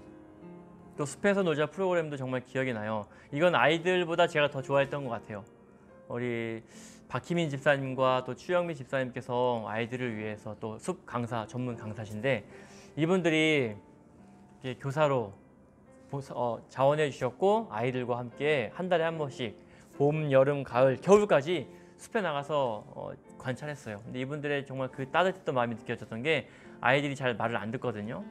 S1: 또 숲에서 놀자 프로그램도 정말 기억이 나요. 이건 아이들보다 제가 더 좋아했던 것 같아요. 우리 박희민 집사님과 또 추영미 집사님께서 아이들을 위해서 또 숲 강사, 전문 강사신데, 이분들이 교사로 자원해 주셨고, 아이들과 함께 한 달에 한 번씩 봄, 여름, 가을, 겨울까지 숲에 나가서 관찰했어요. 근데 이분들의 정말 그 따뜻했던 마음이 느껴졌던 게, 아이들이 잘 말을 안 듣거든요.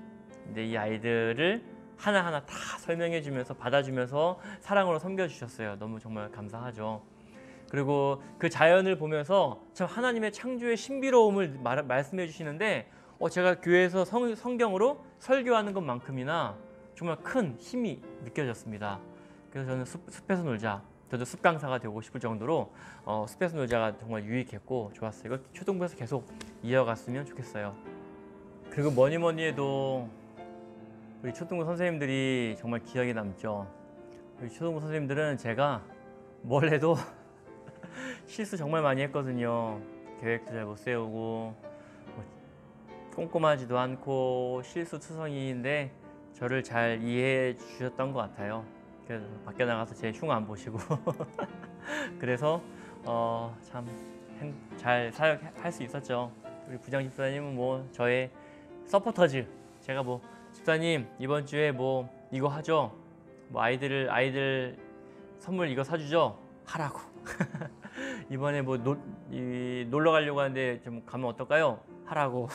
S1: 근데 이 아이들을 하나하나 다 설명해 주면서 받아주면서 사랑으로 섬겨주셨어요. 너무 정말 감사하죠. 그리고 그 자연을 보면서 참 하나님의 창조의 신비로움을 말씀해 주시는데 제가 교회에서 성경으로 설교하는 것만큼이나 정말 큰 힘이 느껴졌습니다. 그래서 저는 숲에서 놀자, 저도 숲 강사가 되고 싶을 정도로 숲에서 놀자가 정말 유익했고 좋았어요. 이거 초등부에서 계속 이어갔으면 좋겠어요. 그리고 뭐니 해도 우리 초등부 선생님들이 정말 기억에 남죠. 우리 초등부 선생님들은 제가 뭘 해도 실수 정말 많이 했거든요. 계획도 잘 못 세우고 꼼꼼하지도 않고 실수투성이인데 저를 잘 이해해 주셨던 것 같아요. 그래서 밖에 나가서 제 흉 안 보시고 그래서 참 잘 사역할 수 있었죠. 우리 부장 집사님은 뭐 저의 서포터즈. 제가 뭐 집사님 이번 주에 뭐 이거 하죠. 뭐 아이들 선물 이거 사주죠. 하라고. 이번에 뭐 놀러 가려고 하는데 좀 가면 어떨까요? 하라고.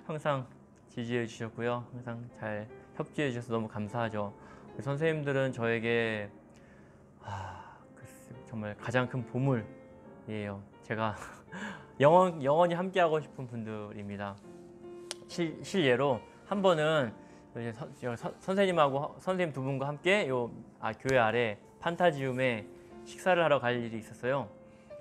S1: 항상 지지해 주셨고요. 항상 잘 협조해 주셔서 너무 감사하죠. 우리 선생님들은 저에게 정말 가장 큰 보물이에요. 제가 영원히 함께하고 싶은 분들입니다. 실예로 한 번은 이제 선생님하고 선생님 두 분과 함께 교회 아래 판타지움에 식사를 하러 갈 일이 있었어요.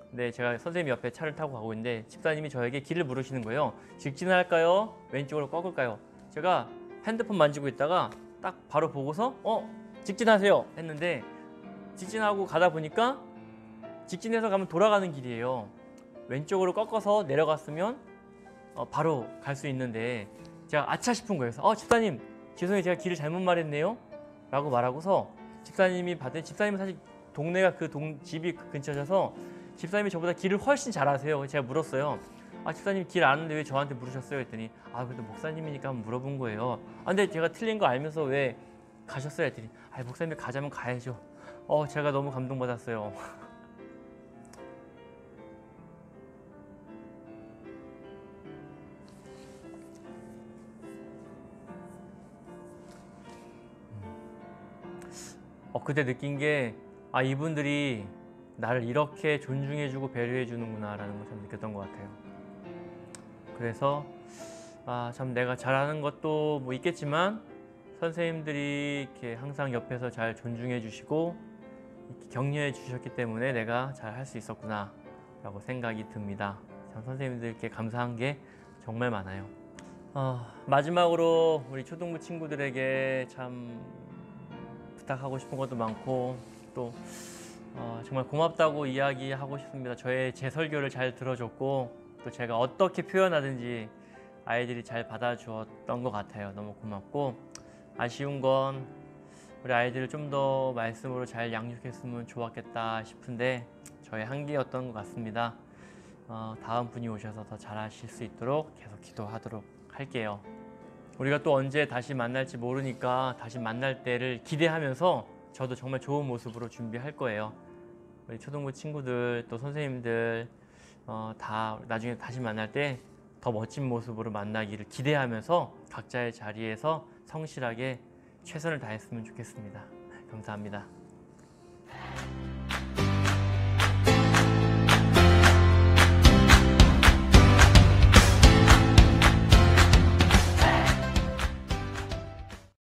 S1: 근데 제가 선생님 옆에 차를 타고 가고 있는데 집사님이 저에게 길을 물으시는 거예요. 직진할까요? 왼쪽으로 꺾을까요? 제가 핸드폰 만지고 있다가 딱 바로 보고서 직진하세요 했는데 직진하고 가다 보니까 직진해서 가면 돌아가는 길이에요. 왼쪽으로 꺾어서 내려갔으면 바로 갈 수 있는데 제가 아차 싶은 거예요. 그래서 집사님 죄송해요, 제가 길을 잘못 말했네요 라고 말하고서 집사님은 사실 동네가 집이 근처셔서 집사님이 저보다 길을 훨씬 잘 아세요. 제가 물었어요. 집사님 길 아는데 왜 저한테 물으셨어요? 했더니 그래도 목사님이니까 한번 물어본 거예요. 근데 제가 틀린 거 알면서 왜 가셨어요? 했더니 목사님이 가자면 가야죠. 제가 너무 감동받았어요. 그때 느낀 게 이분들이 나를 이렇게 존중해주고 배려해주는구나 라는 걸 참 느꼈던 것 같아요. 그래서 참 내가 잘하는 것도 뭐 있겠지만 선생님들이 이렇게 항상 옆에서 잘 존중해 주시고 이렇게 격려해 주셨기 때문에 내가 잘 할 수 있었구나 라고 생각이 듭니다. 참 선생님들께 감사한 게 정말 많아요. 마지막으로 우리 초등부 친구들에게 참 부탁하고 싶은 것도 많고 또 정말 고맙다고 이야기하고 싶습니다. 제 설교를 잘 들어줬고 또 제가 어떻게 표현하든지 아이들이 잘 받아주었던 것 같아요. 너무 고맙고 아쉬운 건 우리 아이들을 좀 더 말씀으로 잘 양육했으면 좋았겠다 싶은데 저의 한계였던 것 같습니다. 다음 분이 오셔서 더 잘하실 수 있도록 계속 기도하도록 할게요. 우리가 또 언제 다시 만날지 모르니까 다시 만날 때를 기대하면서 저도 정말 좋은 모습으로 준비할 거예요. 우리 초등부 친구들 또 선생님들 다 나중에 다시 만날 때 더 멋진 모습으로 만나기를 기대하면서 각자의 자리에서 성실하게 최선을 다했으면 좋겠습니다. 감사합니다.